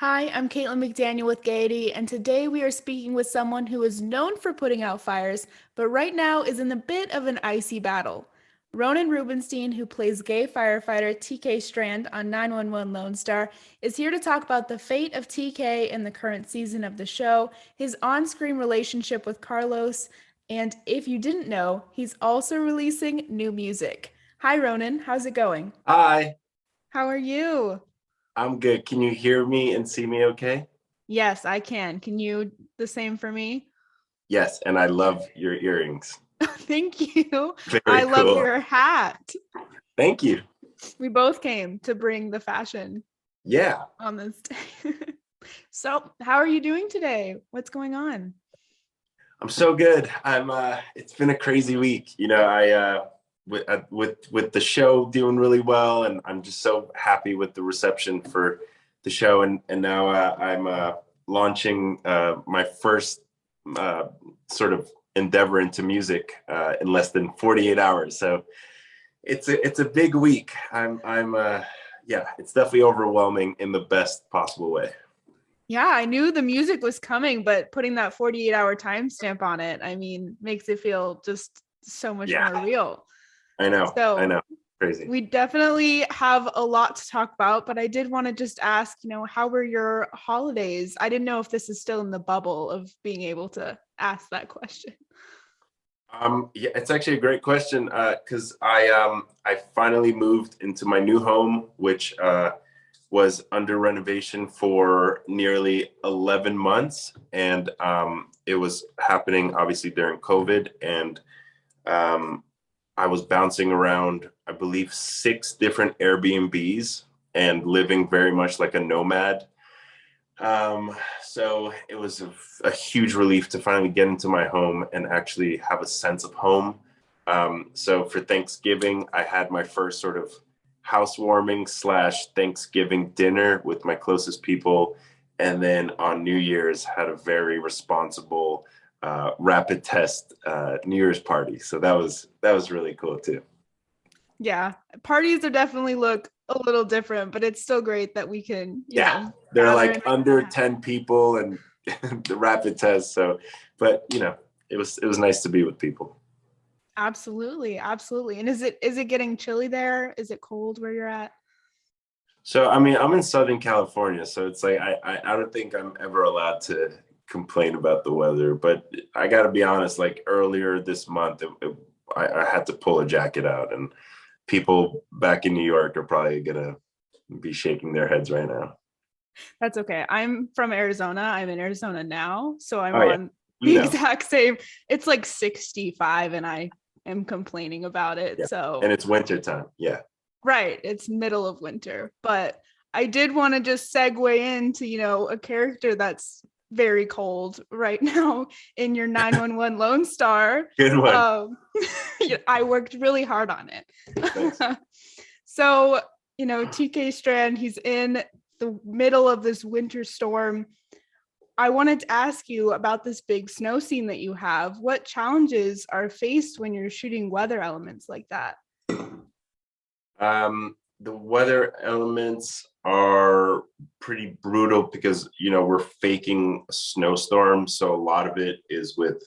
Hi, I'm Caitlynn McDaniel with Gaiety, and today we are speaking with someone who is known for putting out fires, but right now is in a bit of an icy battle. Ronen Rubinstein, who plays gay firefighter TK Strand on 911 Lone Star, is here to talk about the fate of TK in the current season of the show, his on-screen relationship with Carlos, and if you didn't know, he's also releasing new music. Hi, Ronen. How's it going? Hi, How are you? I'm good. Can you hear me and see me okay? Yes, I can. Can you the same for me? Yes, and I love your earrings. Thank you. I Very love cool. your hat. Thank you. We both came to bring the fashion Yeah, on this day. So, how are you doing today? What's going on? I'm so good. It's been a crazy week. With the show doing really well, and I'm just so happy with the reception for the show, and now I'm launching my first uh sort of endeavor into music in less than 48 hours. So it's a big week. I'm yeah, it's definitely overwhelming in the best possible way. Yeah, I knew the music was coming, but putting that 48-hour timestamp on it, I mean, makes it feel just so much Yeah, more real. I So, know. Crazy. we definitely have a lot to talk about, but I did want to just ask, how were your holidays? I didn't know if this is still in the bubble of being able to ask that question. Yeah, it's actually a great question because I finally moved into my new home, which was under renovation for nearly 11 months, and it was happening obviously during COVID, and um, I was bouncing around, I believe, 6 different Airbnbs and living very much like a nomad. So it was a huge relief to finally get into my home and actually have a sense of home. So for Thanksgiving, I had my first sort of housewarming slash Thanksgiving dinner with my closest people. And then on New Year's, had a very responsible rapid test New Year's party. So that was really cool too. Yeah, parties are definitely look a little different, but it's still great that we can, Yeah, they're gather in. like under 10 people and the rapid test. So, but it was nice to be with people. Absolutely, absolutely. And is it getting chilly there? Is it cold where you're at? So, I mean, I'm in Southern California, so it's like I don't think I'm ever allowed to complain about the weather. But I got to be honest, like earlier this month, I had to pull a jacket out, and people back in New York are probably gonna be shaking their heads right now. That's okay. I'm from Arizona. I'm in Arizona now, so I'm Oh yeah, on we the know. exact same. It's like 65 and I am complaining about it. Yeah, and So, it's winter time. Yeah. right, it's middle of winter, but I did want to just segue into, a character that's very cold right now in your 911 Lone Star. Good one. Um, I worked really hard on Thanks. it. So, TK Strand, he's in the middle of this winter storm. I wanted to ask you about this big snow scene that you have. What challenges are faced when you're shooting weather elements like that? The weather elements are pretty brutal because we're faking a snowstorm, so a lot of it is with,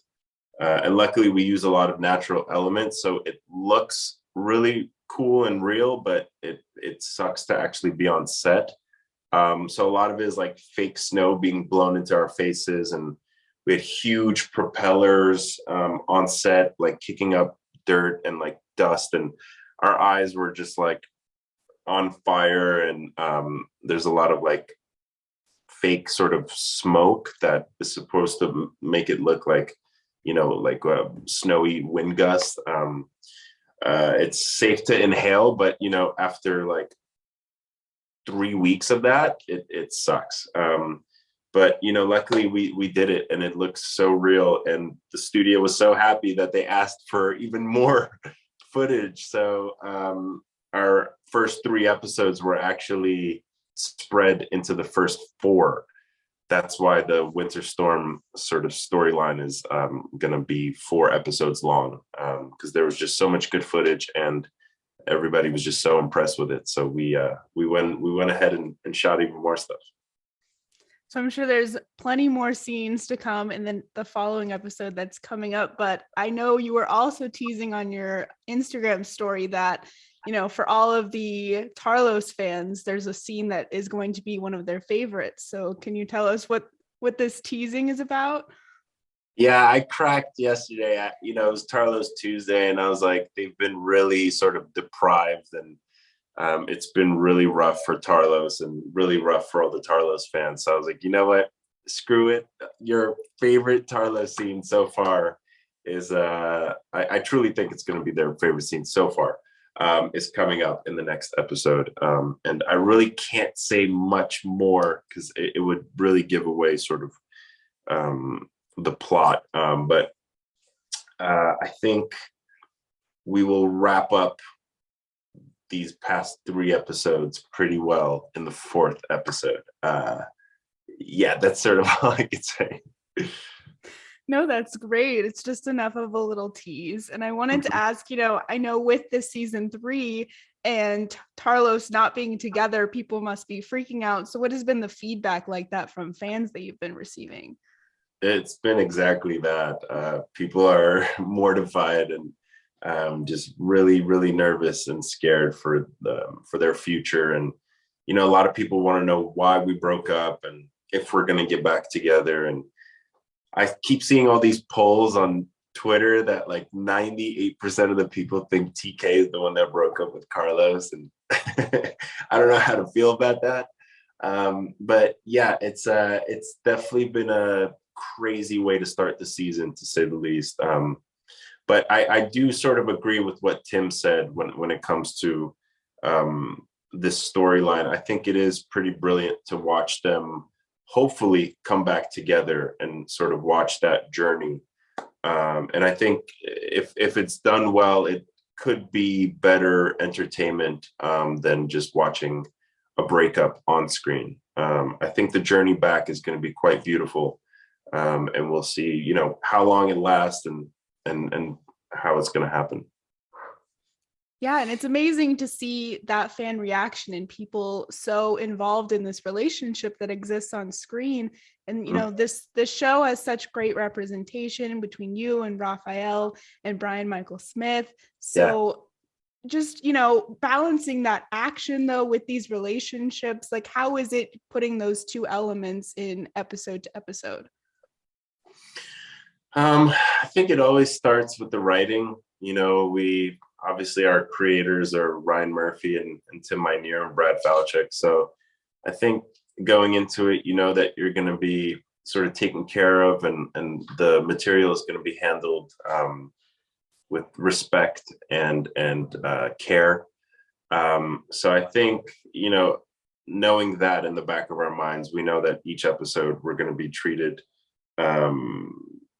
and luckily we use a lot of natural elements, so it looks really cool and real, but it sucks to actually be on set. So a lot of it is like fake snow being blown into our faces, and we had huge propellers on set, like kicking up dirt and like dust, and our eyes were just like on fire. And there's a lot of like fake sort of smoke that is supposed to make it look like like a snowy wind gust. It's safe to inhale, but after like 3 weeks of that, it sucks. But luckily we did it, and it looks so real, and the studio was so happy that they asked for even more footage. So our first 3 episodes were actually spread into the first four. That's why the winter storm sort of storyline is going to be 4 episodes long, because there was just so much good footage, and everybody was just so impressed with it. So we went ahead and shot even more stuff. So I'm sure there's plenty more scenes to come in the following episode that's coming up. But I know you were also teasing on your Instagram story that, for all of the Tarlos fans, there's a scene that is going to be one of their favorites. So can you tell us what this teasing is about? Yeah, I cracked yesterday. It was Tarlos Tuesday, and I was like, they've been really sort of deprived, and it's been really rough for Tarlos and really rough for all the Tarlos fans. So I was like, you know what? Screw it. Your favorite Tarlos scene so far is I truly think it's going to be their favorite scene so far. Is coming up in the next episode. And I really can't say much more because it would really give away sort of the plot. But I think we will wrap up these past 3 episodes pretty well in the 4th episode. Yeah, that's sort of all I could say. No, that's great. It's just enough of a little tease. And I wanted to ask, I know with this season 3 and Tarlos not being together, people must be freaking out. So what has been the feedback like that from fans that you've been receiving? It's been exactly that. People are mortified and just really, really nervous and scared for their future. And a lot of people want to know why we broke up and if we're going to get back together. And I keep seeing all these polls on Twitter that like 98% of the people think TK is the one that broke up with Carlos, and I don't know how to feel about that. But yeah, it's definitely been a crazy way to start the season, to say the least. But I do sort of agree with what Tim said when it comes to this storyline. I think it is pretty brilliant to watch them hopefully come back together and sort of watch that journey. And I think if it's done well, it could be better entertainment than just watching a breakup on screen. I think the journey back is going to be quite beautiful. And we'll see, how long it lasts and how it's going to happen. Yeah, and it's amazing to see that fan reaction and people so involved in this relationship that exists on screen. And this show has such great representation between you and Rafael and Brian Michael Smith. So just balancing that action though with these relationships, like how is it putting those two elements in episode to episode? I think it always starts with the writing. We obviously, our creators are Ryan Murphy and Tim Minear and Brad Falchuk. So I think going into it, that you're going to be sort of taken care of, and the material is going to be handled with respect and care. So I think, knowing that in the back of our minds, we know that each episode we're going to be treated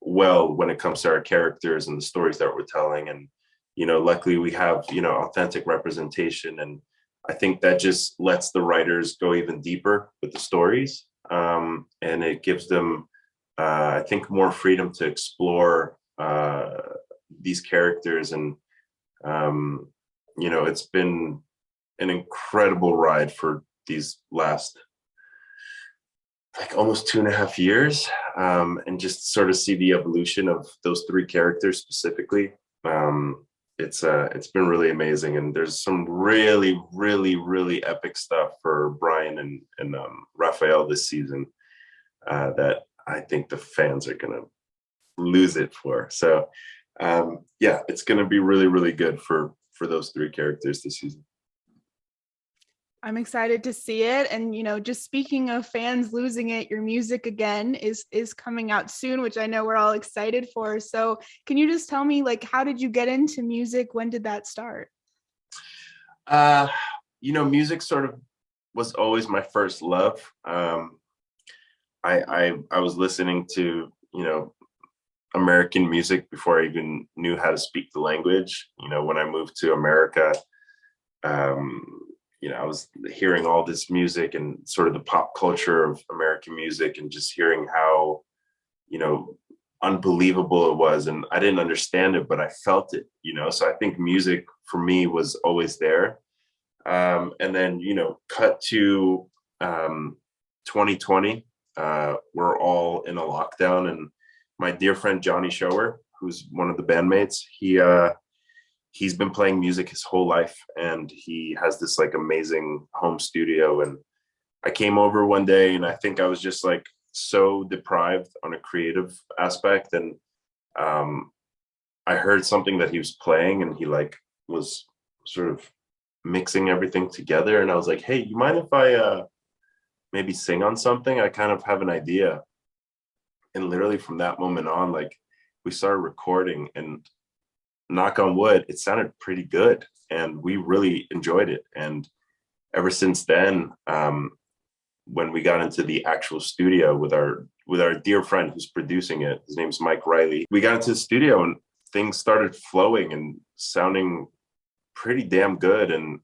well when it comes to our characters and the stories that we're telling. And luckily we have authentic representation, and I think that just lets the writers go even deeper with the stories, and it gives them I think more freedom to explore these characters. And it's been an incredible ride for these last like almost 2.5 years, and just sort of see the evolution of those 3 characters specifically. It's been really amazing, and there's some really, really, really epic stuff for Brian and Rafael this season that I think the fans are gonna lose it for. So yeah, it's gonna be really, really good for those 3 characters this season. I'm excited to see it. And, just speaking of fans losing it, your music again is coming out soon, which I know we're all excited for. So can you just tell me, like, how did you get into music? When did that start? Music sort of was always my first love. I was listening to, American music before I even knew how to speak the language. When I moved to America, I was hearing all this music and sort of the pop culture of American music, and just hearing how, unbelievable it was. And I didn't understand it, but I felt it, so I think music for me was always there. And then, cut to 2020, we're all in a lockdown. And my dear friend Johnny Shower, who's one of the bandmates, he's been playing music his whole life, and he has this like amazing home studio. And I came over one day, and I think I was just like so deprived on a creative aspect, and I heard something that he was playing, and he like was sort of mixing everything together, and I was like, hey, you mind if I maybe sing on something? I kind of have an idea. And literally from that moment on, like, we started recording, and knock on wood, it sounded pretty good, and we really enjoyed it. And ever since then, when we got into the actual studio with our dear friend who's producing it, his name's Mike Riley, we got into the studio and things started flowing and sounding pretty damn good. And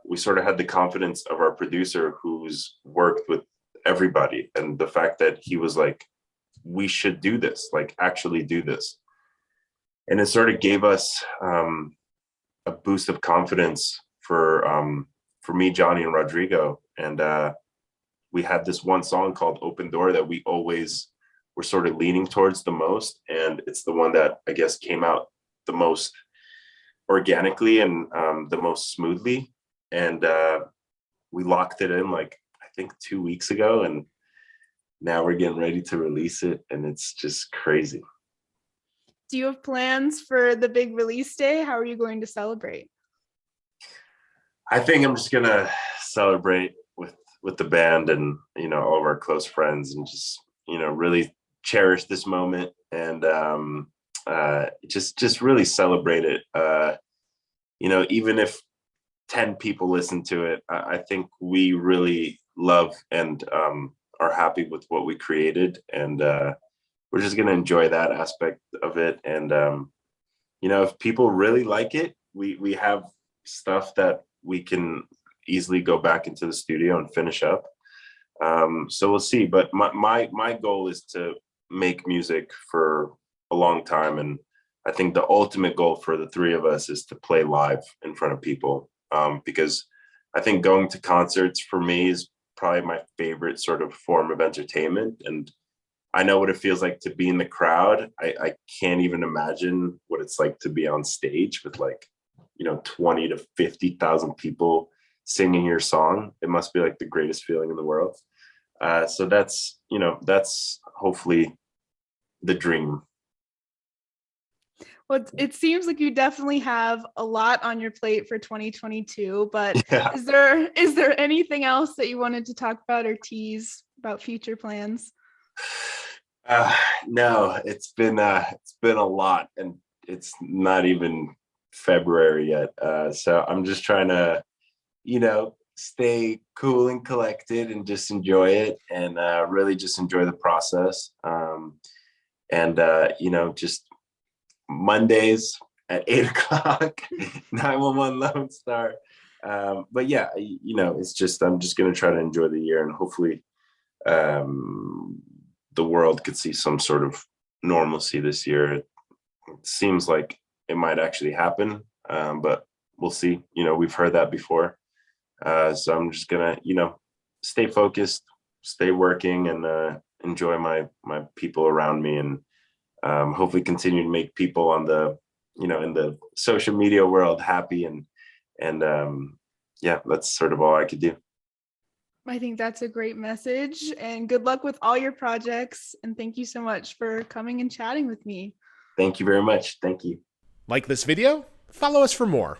we sort of had the confidence of our producer, who's worked with everybody, and the fact that he was like, we should do this, like actually do this. And it sort of gave us a boost of confidence for me, Johnny, and Rodrigo. And we had this one song called Open Door that we always were sort of leaning towards the most. And it's the one that I guess came out the most organically and the most smoothly. And we locked it in like, I think 2 weeks ago. And now we're getting ready to release it. And it's just crazy. Do you have plans for the big release day? How are you going to celebrate? I think I'm just gonna celebrate with the band and, you know, all of our close friends, and just, you know, really cherish this moment, and just really celebrate it. You know, even if 10 people listen to it, I think we really love and are happy with what we created, and we're just gonna enjoy that aspect of it. And you know, if people really like it, we have stuff that we can easily go back into the studio and finish up. So we'll see. But my goal is to make music for a long time, and I think the ultimate goal for the three of us is to play live in front of people, because I think going to concerts for me is probably my favorite sort of form of entertainment. And I know what it feels like to be in the crowd. I can't even imagine what it's like to be on stage with, like, you know, 20 to 50,000 people singing your song. It must be like the greatest feeling in the world. So that's, you know, that's hopefully the dream. Well, it seems like you definitely have a lot on your plate for 2022, but Yeah. is there anything else that you wanted to talk about or tease about future plans? No, it's been a lot, and it's not even February yet. So I'm just trying to, you know, stay cool and collected and just enjoy it, and really just enjoy the process. And you know, just Mondays at 8 o'clock, 911 Lone Star. But yeah, you know, it's just, I'm just gonna try to enjoy the year, and hopefully the world could see some sort of normalcy this year. It seems like it might actually happen, but we'll see. You know, we've heard that before. So I'm just gonna, you know, stay focused, stay working, and enjoy my people around me, and hopefully continue to make people on the, you know, in the social media world happy. And yeah, that's sort of all I could do. I think that's a great message, and good luck with all your projects. And thank you so much for coming and chatting with me. Thank you very much. Thank you. Like this video? Follow us for more.